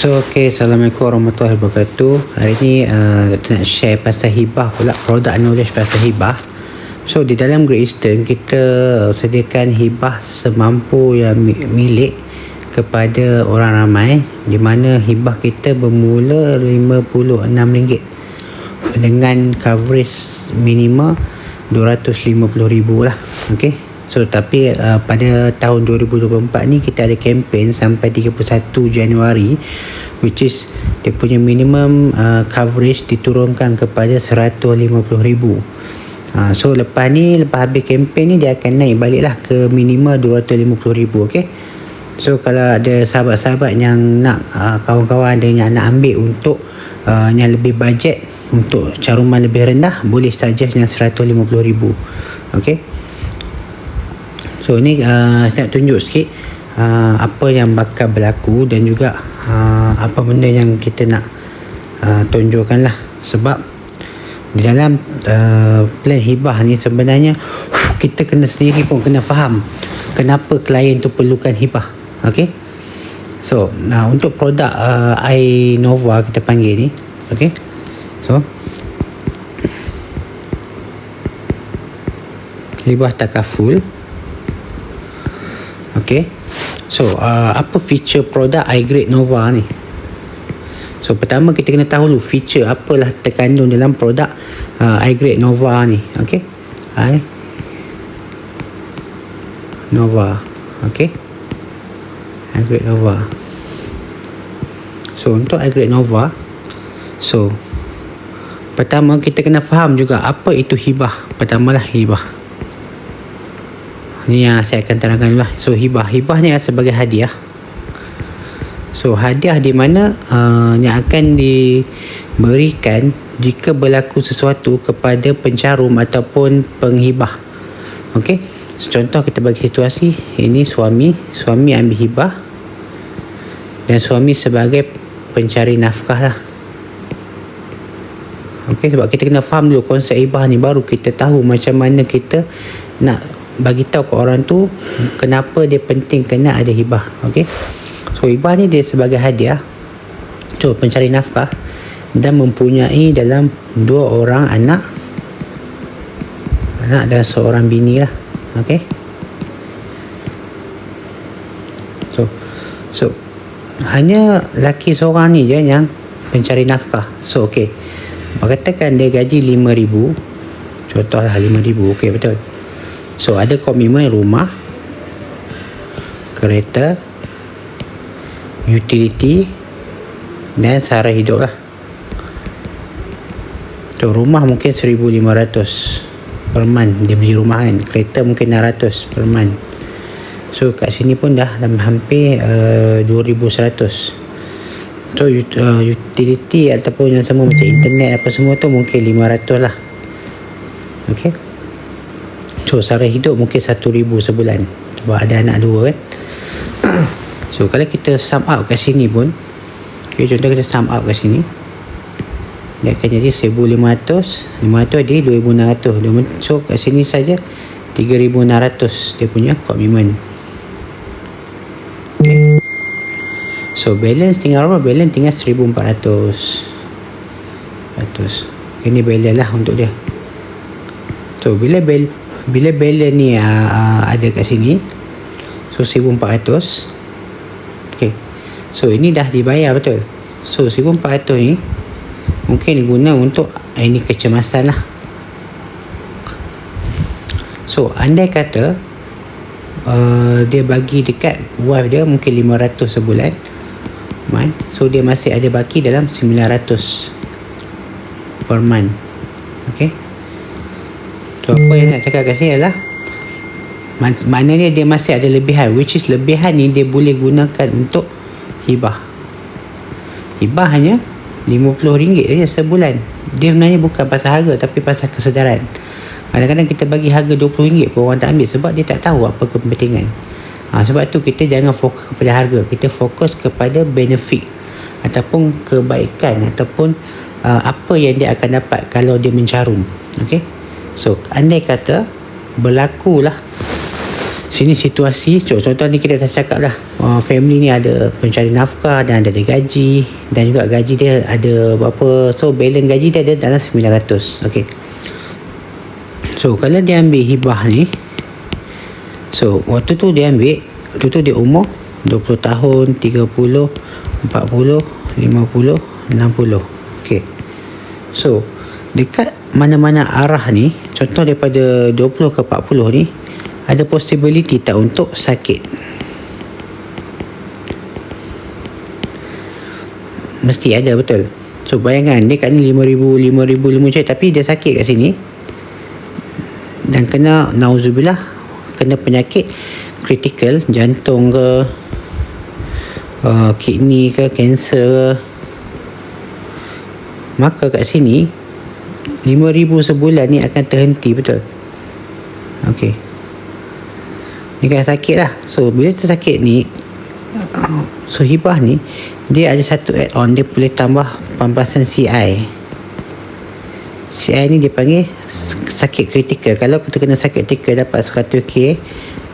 Assalamualaikum warahmatullahi wabarakatuh. Hari ni nak share pasal hibah pula, product knowledge pasal hibah. So di dalam Great Eastern kita sediakan hibah semampu yang milik kepada orang ramai, di mana hibah kita bermula RM56 dengan coverage minimum RM250,000 lah. Okay. So tapi pada tahun 2024 ni kita ada kempen sampai 31 Januari, which is dia punya minimum coverage diturunkan kepada RM150,000. So lepas habis kempen ni dia akan naik balik lah ke minimum RM250,000. Okay. So kalau ada sahabat-sahabat yang nak, kawan-kawan ada yang nak ambil untuk yang lebih bajet, untuk caruman lebih rendah, boleh suggest yang RM150,000. Okay. So ni saya nak tunjuk sikit apa yang bakal berlaku dan juga apa benda yang kita nak tunjukkan lah. Sebab di dalam plan hibah ni sebenarnya kita kena sendiri pun kena faham kenapa klien tu perlukan hibah. Okay. So untuk produk iNova kita panggil ni. Okay. So hibah takaful. Okay. So apa feature produk iGreat Nova ni? So pertama kita kena tahu dulu feature apalah terkandung dalam produk iGreat Nova ni. Okay. Nova. Okay. iGreat Nova. So untuk iGreat Nova, so pertama kita kena faham juga apa itu hibah. Pertamalah hibah. Ni yang saya akan terangkan dulu lah. So hibah ni sebagai hadiah. So hadiah di mana yang akan diberikan jika berlaku sesuatu kepada pencarum ataupun penghibah. Okay. So, contoh kita bagi situasi, ini suami ambil hibah dan suami sebagai pencari nafkah lah. Okay, sebab kita kena faham dulu konsep hibah ni, baru kita tahu macam mana kita nak bagi tahu ke orang tu kenapa dia penting kena ada hibah. Okey. So hibah ni dia sebagai hadiah untuk pencari nafkah dan mempunyai dalam 2 orang anak dan seorang bini lah. Okey. So hanya laki seorang ni je yang pencari nafkah. So okey. Katakan dia gaji RM5,000. Contohlah RM5,000. Okey, betul. So ada komitmen rumah, kereta, utility dan sara hidup lah. So rumah mungkin RM1,500 per month dia beli rumah kan. Kereta mungkin RM600 per month. So kat sini pun dah hampir RM2,100. So utility ataupun yang semua macam internet apa semua tu mungkin RM500 lah. Okay. So sara hidup mungkin RM1,000 sebulan sebab ada anak 2 kan. So kalau kita sum up kat sini pun, okay, contoh kita sum up kat sini, dia akan jadi RM1,500, 500 dia RM2,600. So kat sini saja RM3,600 dia punya komitmen. Okay. So balance tinggal berapa? Balance tinggal RM1,400. Ini balance lah untuk dia. So bila balance ni ada kat sini, so RM1,400. Okay. So ini dah dibayar betul. So RM1,400 ni mungkin guna untuk ini kecemasan lah. So andai kata dia bagi dekat wife dia mungkin RM500 sebulan, so dia masih ada baki dalam RM900 per month. Okay. So apa yang nak cakap kat sini adalah maknanya dia masih ada lebihan, which is lebihan ni dia boleh gunakan untuk hibah. Hibah hanya RM50 saja sebulan. Dia sebenarnya bukan pasal harga tapi pasal kesedaran. Kadang-kadang kita bagi harga RM20 pun orang tak ambil sebab dia tak tahu apa kepentingan. Sebab tu kita jangan fokus kepada harga, kita fokus kepada benefit ataupun kebaikan ataupun apa yang dia akan dapat kalau dia mencarum. Okay. So andai kata berlakulah sini situasi, contoh ni kita dah cakap lah, family ni ada pencari nafkah dan ada gaji, dan juga gaji dia ada berapa, so balance gaji dia ada dalam 900. Okay, so kalau dia ambil hibah ni, so waktu tu dia ambil, waktu tu dia umur 20 tahun, 30, 40, 50, 60. Okay, so dekat mana-mana arah ni, contoh daripada 20 ke 40 ni, ada possibility tak untuk sakit? Mesti ada, betul. So bayangkan dia kat ni 5,000 tapi dia sakit kat sini dan kena, nauzubillah, kena penyakit kritikal, jantung ke, kidney ke, kanser ke, maka kat sini 5,000 sebulan ni akan terhenti, betul. Okay, dia kan sakit lah. So bila tersakit ni, so hibah ni dia ada satu add-on, dia boleh tambah pampasan CI. CI ni dia panggil sakit kritikal. Kalau kita kena sakit kritikal, dapat 100k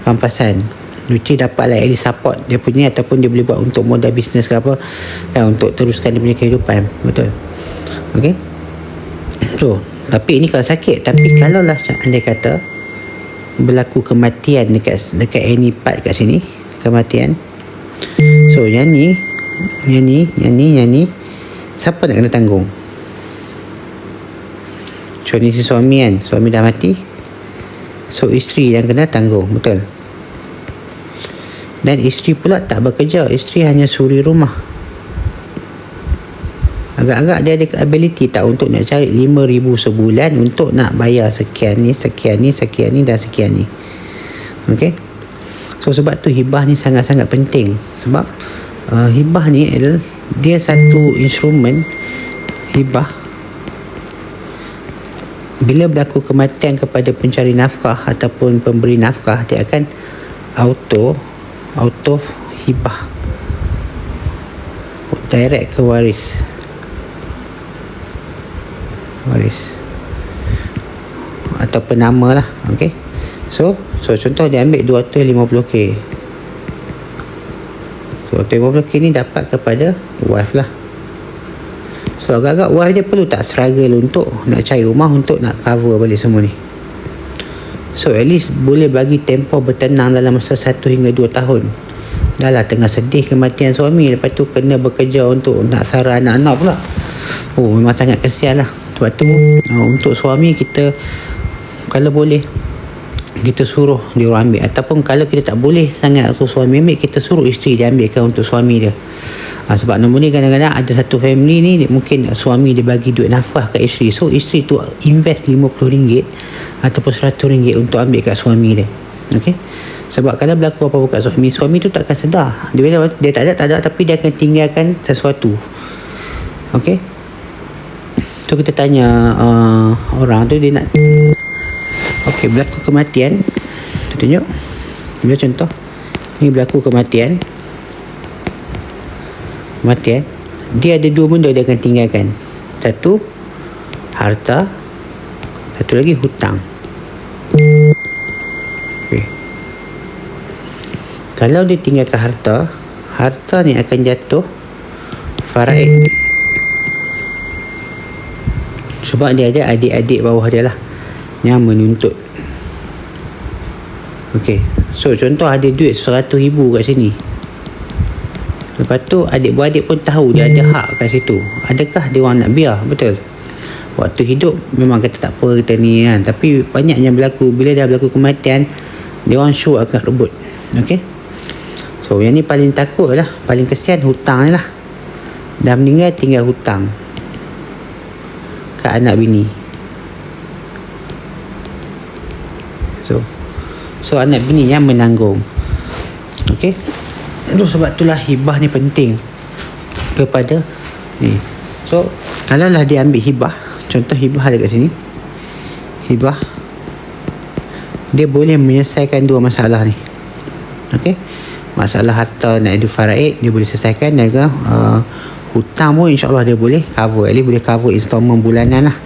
pampasan, which dapat lah at least support dia punya, ataupun dia boleh buat untuk modal bisnes ke apa, untuk teruskan dia punya kehidupan, betul. Okay, so tapi ini kalau sakit. Tapi kalau lah andai kata berlaku kematian dekat any part kat sini, kematian, so yang ni siapa nak kena tanggung? Contoh si suami kan, suami dah mati, so isteri yang kena tanggung, betul. Dan isteri pula tak bekerja, isteri hanya suri rumah. Agak-agak dia ada ability tak untuk nak cari 5,000 sebulan untuk nak bayar sekian ni dan sekian ni. Okay, so sebab tu hibah ni sangat-sangat penting. Sebab hibah ni adalah dia satu instrumen. Hibah, bila berlaku kematian kepada pencari nafkah ataupun pemberi nafkah, dia akan auto hibah direct ke waris atau penama lah. Okay, so contoh dia ambil 250k, so 250k ni dapat kepada wife lah. So agak-agak wife dia perlu tak struggle untuk nak cari rumah, untuk nak cover balik semua ni. So at least boleh bagi tempoh bertenang dalam masa 1 hingga 2 tahun. Dah lah tengah sedih kematian suami, lepas tu kena bekerja untuk nak sara anak-anak pula. Oh, memang sangat kesian lah. Sebab tu untuk suami kita, kalau boleh kita suruh dia orang ambil, ataupun kalau kita tak boleh sangat untuk suami ambil, kita suruh isteri dia ambilkan untuk suami dia. Sebab nombor ni kadang-kadang ada satu family ni, mungkin suami dia bagi duit nafkah kat isteri, so isteri tu invest RM50 ataupun RM100 untuk ambil kat suami dia. Okay, sebab kalau berlaku apa-apa kat suami tu tak akan sedar. Dia tak ada, tapi dia akan tinggalkan sesuatu. Okay, so kita tanya orang tu, dia nak, okay, berlaku kematian, kita tunjuk bila contoh ni berlaku kematian, dia ada 2 benda dia akan tinggalkan. Satu, harta. Satu lagi, hutang. Okay, kalau dia tinggalkan harta ni akan jatuh faraid, sebab dia ada adik-adik bawah dia lah yang menuntut. Okay, so contoh ada duit 100,000 kat sini, lepas tu adik-beradik pun tahu dia ada hak kat situ. Adakah dia orang nak biar? Betul. Waktu hidup memang kata tak apa kita ni kan, tapi banyak yang berlaku bila dah berlaku kematian, dia orang sure akan rebut. Okay, so yang ni paling takut lah, paling kesian hutang ni lah. Dah meninggal tinggal hutang kat anak bini. So anak bini yang menanggung. Okay, sebab itulah hibah ni penting kepada ni. So kalau lah dia ambil hibah, contoh hibah ada kat sini, hibah dia boleh menyelesaikan 2 masalah ni. Okay, masalah harta nak ada faraid dia boleh selesaikan, dan juga hutang pun insyaAllah dia boleh cover, at least boleh cover installment bulanan lah.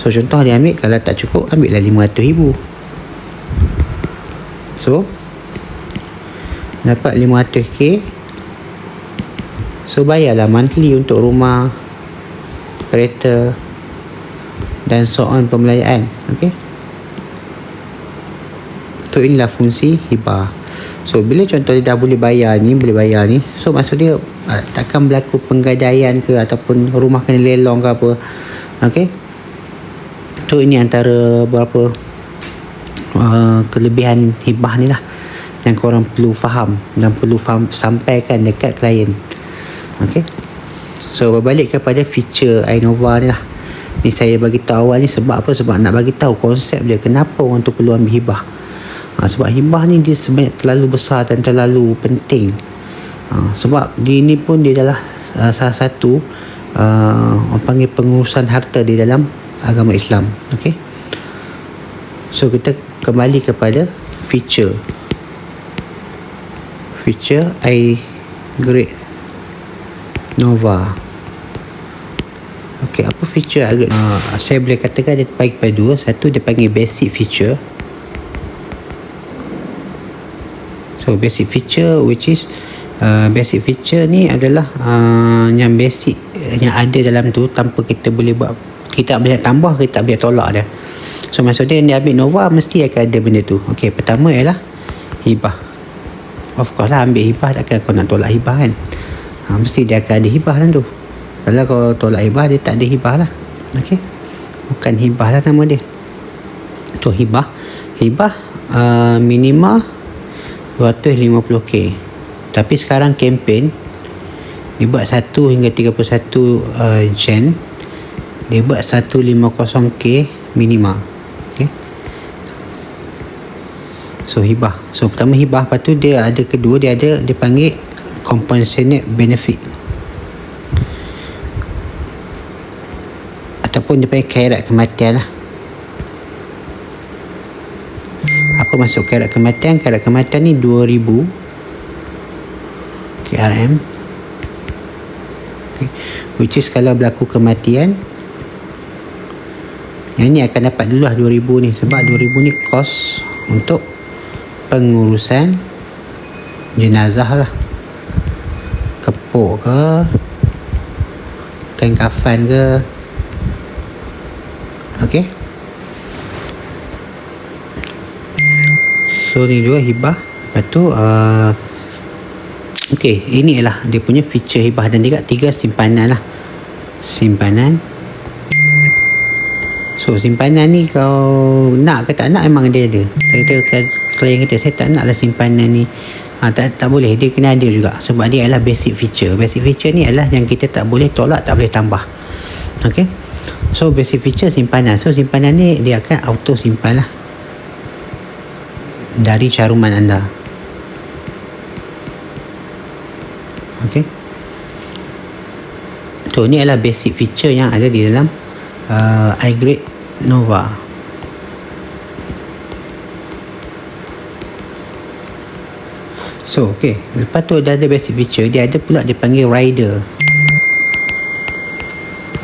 So contoh dia ambil, kalau tak cukup ambil lah 500,000. So dapat 500k. So bayarlah monthly untuk rumah, kereta dan so on, pembelanjaan. Okay, so inilah fungsi hibah. So bila contoh dia dah boleh bayar ni, so maksud dia takkan berlaku penggadaian ke ataupun rumah kena lelong ke apa. Okay, so ini antara beberapa kelebihan hibah ni lah yang korang perlu faham dan perlu sampaikan dekat klien. Okay, so berbalik kepada feature iNova ni lah. Ni saya bagi tahu awal ni sebab apa? Sebab nak bagi tahu konsep dia, kenapa orang tu perlu ambil hibah. Sebab hibah ni dia sebenarnya terlalu besar dan terlalu penting. Sebab dia ni pun dia adalah salah satu orang panggil pengurusan harta di dalam agama Islam. Okay, so kita kembali kepada feature iGrid Nova. Okay, apa feature iGrid? Saya boleh katakan dia terbagi pada dua. Satu dia panggil basic feature. So basic feature, which is basic feature ni adalah yang basic yang ada dalam tu, tanpa kita boleh buat, kita tak boleh tambah, kita tak boleh tolak dia. So maksud dia ambil Nova mesti akan ada benda tu. Okay, pertama ialah hibah. Of course lah, ambil hibah takkan kau nak tolak hibah kan. Mesti dia akan ada hibah lah tu. Kalau kau tolak hibah, dia tak ada hibah lah. Okay, bukan hibah lah nama dia. Tu hibah minima 250k. Tapi sekarang kempen dibuat 1 hingga 31 Jan, dia buat 150k minima. Okay, so hibah. So pertama hibah, lepas tu dia ada kedua, dia panggil compassionate benefit, ataupun dia panggil khairat kematian lah. Apa maksud khairat kematian? Khairat kematian ni 2000 KRM. Okay, which is kalau berlaku kematian, yang ni akan dapat dulu lah 2000 ni. Sebab 2000 ni kos untuk pengurusan jenazah lah, kepuk ke, kain kafan ke. Okay, so ni dua hibah. Lepas tu okay, ini ialah dia punya feature hibah. Dan juga 3 simpanan lah. Simpanan. So simpanan ni kau nak ke tak nak, memang dia ada. Klien kata saya tak nak lah simpanan ni, tak boleh, dia kena ada juga. Sebab dia adalah basic feature. Basic feature ni adalah yang kita tak boleh tolak, tak boleh tambah. Okay, so basic feature simpanan. So simpanan ni dia akan auto simpan lah dari caruman anda. Okay, so ni adalah basic feature yang ada di dalam iGrid Nova. So okay, lepas tu dah ada basic feature, dia ada pula dia panggil rider.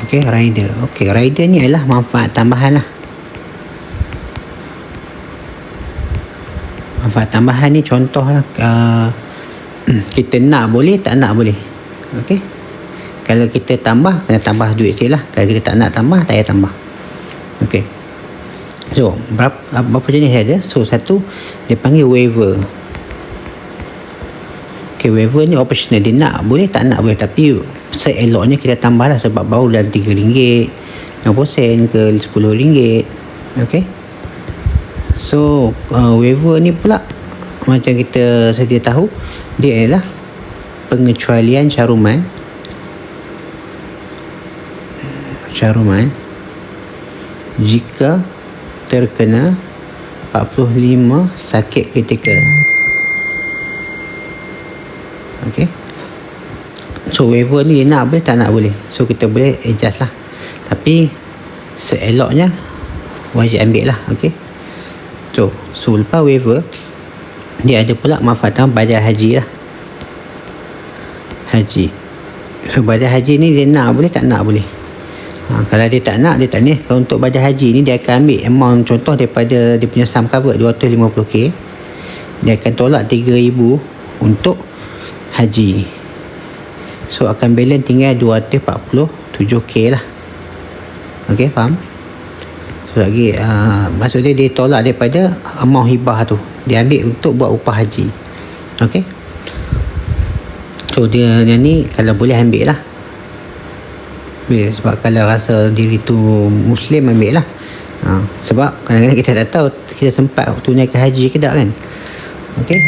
Okay, rider. Okay, rider ni adalah manfaat tambahan lah. Manfaat tambahan ni contoh lah, kita nak boleh, tak nak boleh. Okay, kalau kita tambah, kena tambah duit sikit lah. Kalau kita tak nak tambah, tak payah tambah. Okay, so berapa jenis ada? So satu dia panggil waiver. Okay, waiver ni optional, dia nak boleh, tak nak boleh. Tapi seeloknya kita tambah lah, sebab baru dah RM3, 50 ke RM10. Okay, so waiver ni pula macam kita sedia tahu, dia ialah pengecualian caruman jika terkena 45 sakit kritikal. Okay, so waiver ni dia nak boleh, tak nak boleh. So kita boleh adjust lah, tapi seeloknya wajib ambil lah. Okay, so lepas waiver, dia ada pula manfaat badal haji lah. Haji. So badal haji ni dia nak boleh, tak nak boleh. Kalau dia tak nak, dia tak ni. Kalau untuk badal haji ni, dia akan ambil amount, contoh daripada dia punya sum cover 250k, dia akan tolak 3,000 untuk haji. So akan balance tinggal 247k lah. Okey, faham? So lagi maksudnya dia tolak daripada amount hibah tu, dia ambil untuk buat upah haji. Okey, so dia ni kalau boleh ambil lah. Sebab kalau rasa diri tu Muslim, ambil lah. Sebab kadang-kadang kita tak tahu kita sempat tunaikan haji ke tak kan. Okey,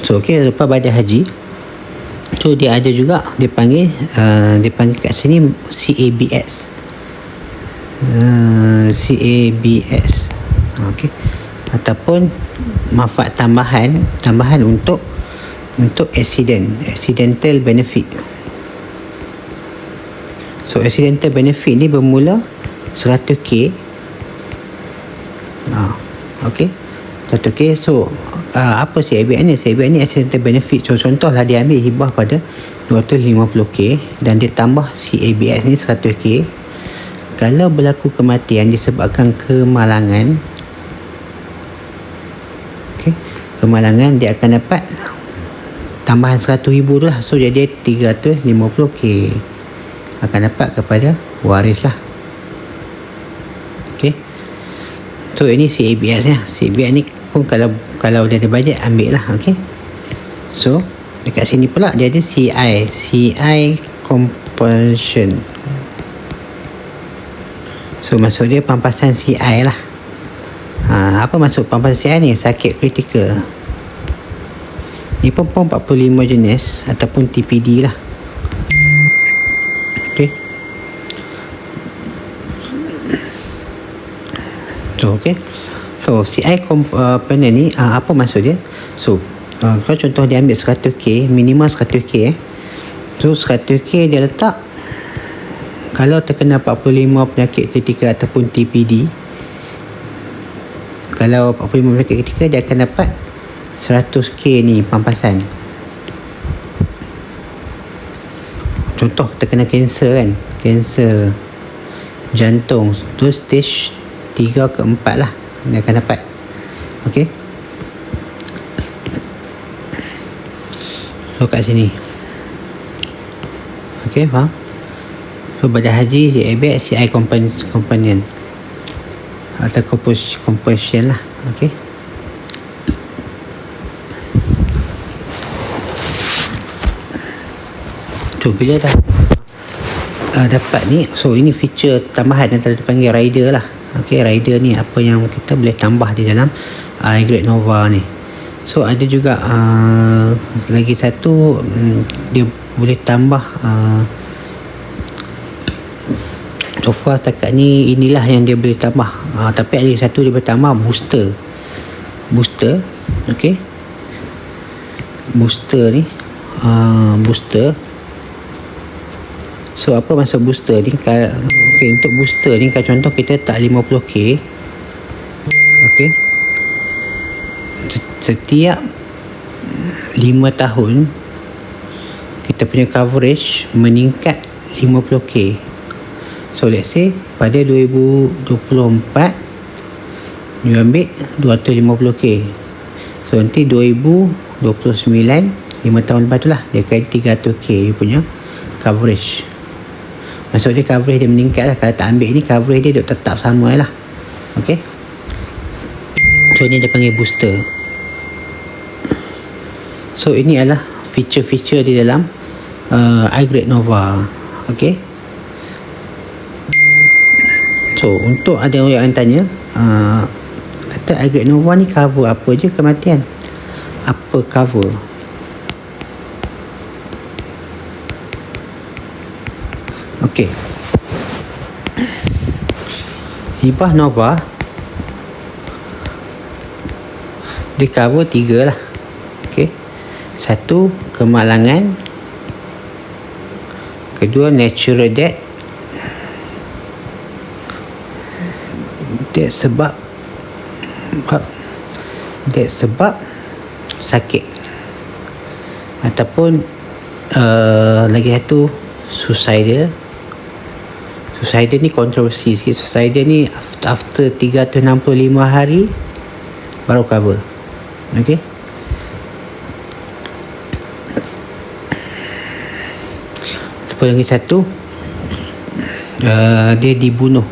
so lepas badan haji, so dia ada juga dia panggil kat sini CABS. Okey, ataupun manfaat tambahan untuk accidental benefit. So accidental benefit ni bermula 100k. Okey, 100k. So apa CABS ni? CABS ni accidental benefit. So contohlah dia ambil hibah pada 250k dan dia tambah CABS ni 100k. Kalau berlaku kematian disebabkan kemalangan, kemalangan, dia akan dapat tambahan 100,000 tu lah. So jadi 350k akan dapat kepada waris lah. Okay, so ini CABS nya. CABS ni pun kalau dia ada bajet, ambil lah. Okay, so dekat sini pula dia ada CI compulsion. So maksud dia pampasan CI lah. Apa maksud pampasan CI ni? Sakit kritikal. Ni pun 45 jenis ataupun TPD lah. Okay, so CI component ni apa maksud dia? So kalau contoh dia ambil 100k, minimal 100k so 100k dia letak, kalau terkena 45 penyakit kritikal ataupun TPD, kalau 45 penyakit kritikal, dia akan dapat 100k ni pampasan. Contoh terkena kanser kan, kanser jantung tu stage 3 ke 4 lah, dia akan dapat. Okey, so kat sini. Okey, faham? So badan haji, CABS, CI companion atau compulsion lah. Okey, so bila dah dapat ni, so ini feature tambahan yang tadi dipanggil rider lah. Okey, rider ni apa yang kita boleh tambah di dalam iGrade Nova ni. So ada juga lagi satu, dia boleh tambah so far setakat ni inilah yang dia boleh tambah. Tapi ada satu dia boleh tambah booster. Okey, booster ni booster. So apa maksud booster ni? Untuk booster ni, kalau contoh kita tak 50k, okey, setiap 5 tahun kita punya coverage meningkat 50k. So let's say pada 2024 you ambil 250k, so nanti 2029, 5 tahun lepas tu lah, dia akan 300k you punya coverage. Maksud dia coverage dia meningkat lah. Kalau tak ambil ni, coverage dia tetap sama lah. Okay, so ni dia panggil booster. So ini adalah feature-feature di dalam iGrade Nova. Okay, so untuk ada orang yang tanya, kata iGrade Nova ni cover apa je kematian? Apa cover? Okey, hibah Nova dia cover 3 lah. Okey, 1 kemalangan, kedua natural death, sebab sakit, ataupun lagi satu suicidal Suicidal ni kontroversi sikit. Suicidal ni after 365 hari baru cover. Okay. Lepas lagi satu, dia dibunuh.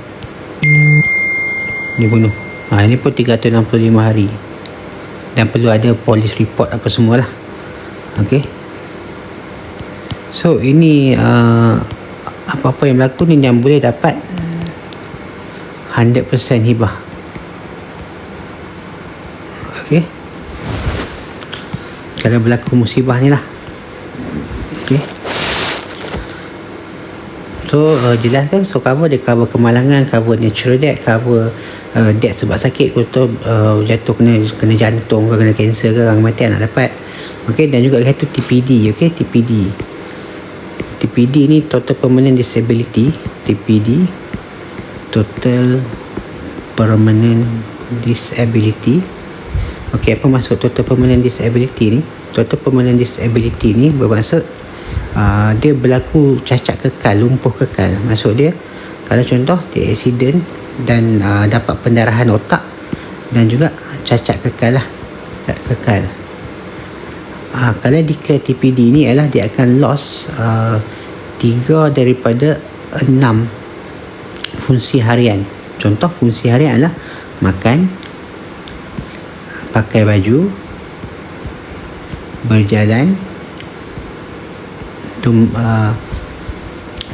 Ini pun 365 hari dan perlu ada police report apa semualah. Okay. So ini apa-apa yang berlaku ni yang boleh dapat 100% hibah. Okay. Kalau berlaku musibah ni lah. Okay. So jelas kan. So cover dia cover kemalangan, cover natural death, cover death sebab sakit, contoh jatuh kena jantung ke, kena kanser ke, kematian nak dapat. Okay. Dan juga satu TPD. Okay. TPD ni total permanent disability. TPD, total permanent disability. Okay, apa maksud total permanent disability ni? Total permanent disability ni bermaksud dia berlaku cacat kekal, lumpuh kekal. Maksud dia, kalau contoh dia accident dan dapat pendarahan otak dan juga cacat kekal lah, kekal. Kalau declare TPD ni ialah dia akan loss 3 daripada 6 fungsi harian. Contoh fungsi harian adalah makan, pakai baju, berjalan,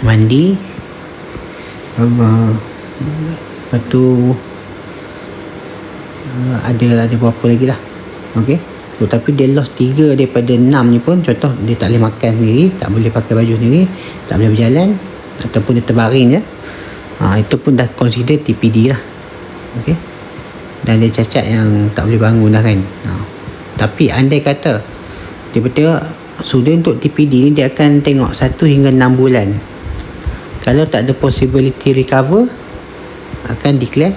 mandi, lepas tu ada berapa lagi lah. Okay. So, tapi dia lost 3 daripada 6 ni pun, contoh dia tak boleh makan sendiri, tak boleh pakai baju sendiri, tak boleh berjalan, ataupun dia terbaring je, itu pun dah consider TPD lah. Okay. Dan dia cacat yang tak boleh bangun dah kan. Tapi andai kata dia betul, sudah untuk TPD ni dia akan tengok 1 hingga 6 bulan. Kalau tak ada possibility recover, akan declare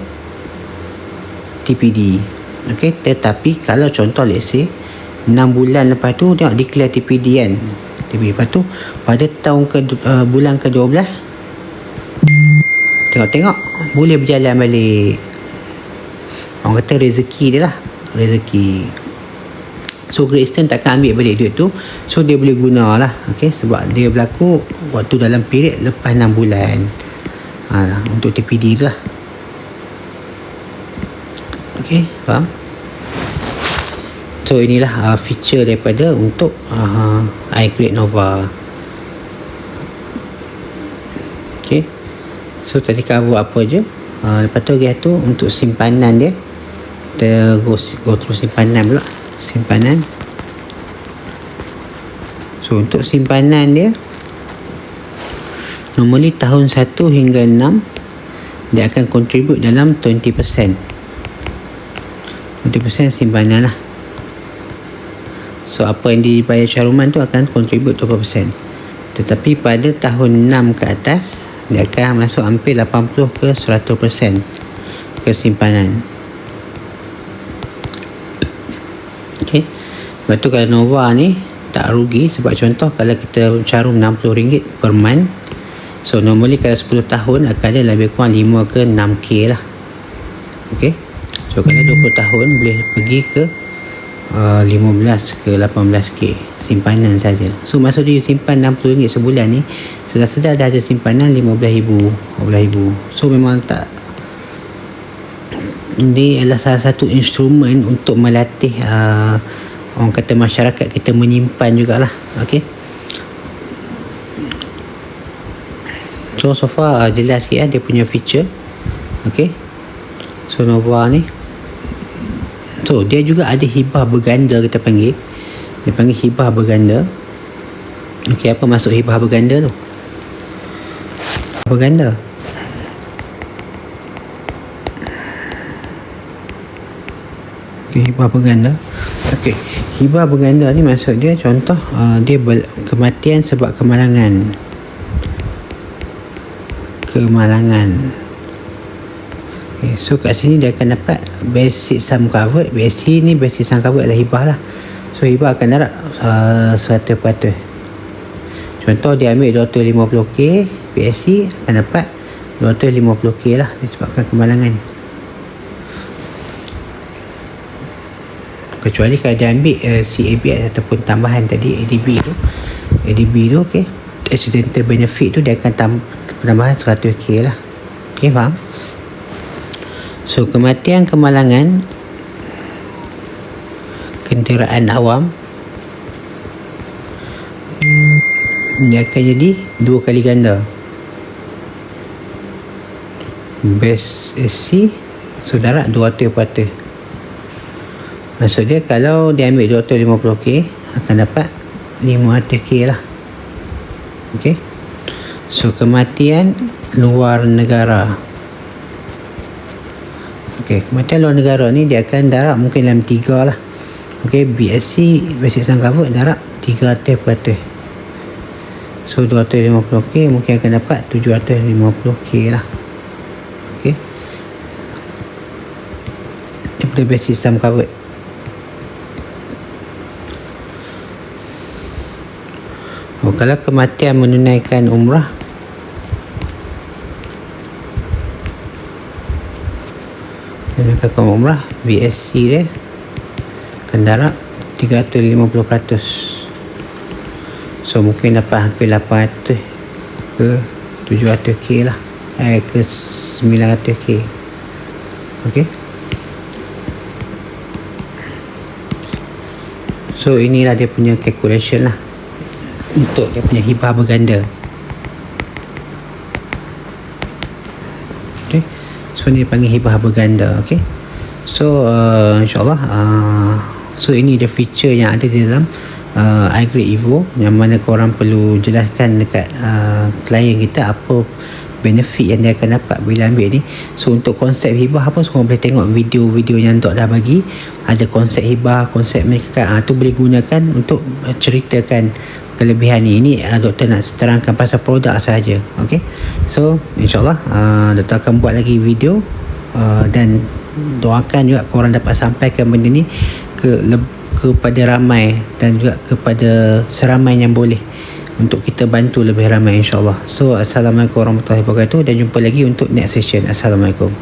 TPD. Okay. Tetapi kalau contoh let's say 6 bulan lepas tu tengok declare TPD kan, lepas tu pada tahun bulan ke-12 tengok boleh berjalan balik. Orang kata rezeki dia lah, rezeki. So Great Eastern takkan ambil balik duit tu, so dia boleh guna lah. Okay. Sebab dia berlaku waktu dalam period lepas 6 bulan untuk TPD tu lah. Okay, faham? So inilah feature daripada untuk iCreate Nova. Okay. So tadi cover apa je. Lepas tu dia tu untuk simpanan dia. Kita go terus simpanan pula. Simpanan. So untuk simpanan dia, normally tahun 1 hingga 6 dia akan contribute dalam 20% simpanan lah. So apa yang dibayar caruman tu akan contribute 20%. Tetapi pada tahun 6 ke atas dia akan masuk hampir 80 ke 100% ke simpanan. Okay. Lepas tu kalau Nova ni tak rugi, sebab contoh kalau kita carum RM60 per month, so normally kalau 10 tahun akan ada lebih kurang 5 ke 6k lah. Okay. So kalau 20 tahun boleh pergi ke 15 ke 18k simpanan saja. So maksud dia simpan RM60 sebulan ni, sedar-sedar dah ada simpanan RM15,000. So memang tak, ini adalah salah satu instrumen untuk melatih orang kata masyarakat kita menyimpan jugalah. Okay. So far jelas sikit dia punya feature. Okay. So Nova ni, so dia juga ada hibah berganda, kita panggil. Dia panggil hibah berganda. Okay, apa maksud hibah berganda tu? Berganda. Okay, hibah berganda. Okay, hibah berganda ni maksud dia, contoh dia kematian sebab kemalangan. Okay, so kat sini dia akan dapat basic sum covered. Basic sum covered adalah hibah lah. So hibah akan dapat 100%. Contoh dia ambil 250k, PSC akan dapat 250k lah disebabkan kemalangan. Kecuali kalau dia ambil CABS ataupun tambahan tadi ADB tu okay, accidental benefit tu dia akan penambahan 100k lah. Okay, faham? So kematian kemalangan kenderaan awam dia akan jadi 2 kali ganda. Base SC saudara 200%. Maksud dia kalau dia ambil 250k akan dapat 500k lah. Okay. So kematian luar negara. Okay, kematian luar negara ni dia akan darab mungkin dalam 3 lah. Okay, BSC basic sum cover darab 300%. So 250k mungkin akan dapat 750k lah. Okay, daripada basic sum covered. Kalau kematian menunaikan umrah, BSC dia akan darab 350%. So mungkin dapat hampir 800 ke 700k lah, ke 900k. Okay. So inilah dia punya calculation lah untuk dia punya hibah berganda. Okay. So ni panggil hibah berganda. Okay. So insyaAllah so ini dia feature yang ada di dalam iGrade Evo, yang mana korang perlu jelaskan dekat klien kita apa benefit yang dia akan dapat bila ambil ni. So untuk konsep hibah pun korang boleh tengok video-video yang Tok dah bagi. Ada konsep hibah, konsep mereka tu boleh gunakan untuk ceritakan kelebihan ni. Ini doktor nak terangkan pasal produk sahaja. Okay. So insyaAllah doktor akan buat lagi video dan doakan juga korang dapat sampaikan benda ni kepada ramai dan juga kepada seramai yang boleh, untuk kita bantu lebih ramai insyaAllah. So assalamualaikum warahmatullahi wabarakatuh dan jumpa lagi untuk next session. Assalamualaikum.